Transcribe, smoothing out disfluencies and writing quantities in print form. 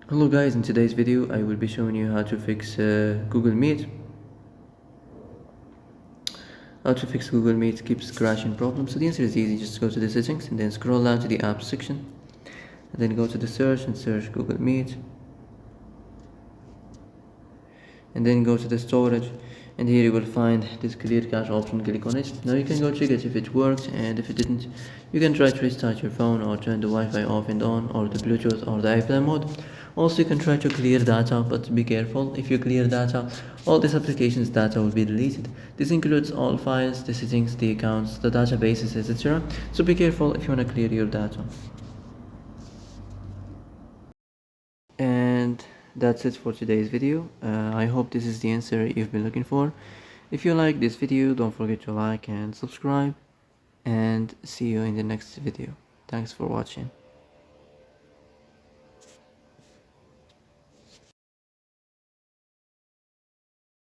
Hello guys, in today's video I will be showing you how to fix Google Meet. How to fix Google Meet keeps crashing problem. So the answer is easy, just go to the settings and then scroll down to the apps section. And then go to the search and search Google Meet. And then go to the storage. And here you will find this clear cache option, click on it. Now you can go check it if it works, and if it didn't, you can try to restart your phone or turn the Wi-Fi off and on, or the Bluetooth or the airplane mode. Also, you can try to clear data, but be careful. If you clear data, all this application's data will be deleted. This includes all files, the settings, the accounts, the databases, etc. So be careful if you want to clear your data. And that's it for today's video. I hope this is the answer you've been looking for. If you like this video, don't forget to like and subscribe, and see you in the next video. Thanks for watching.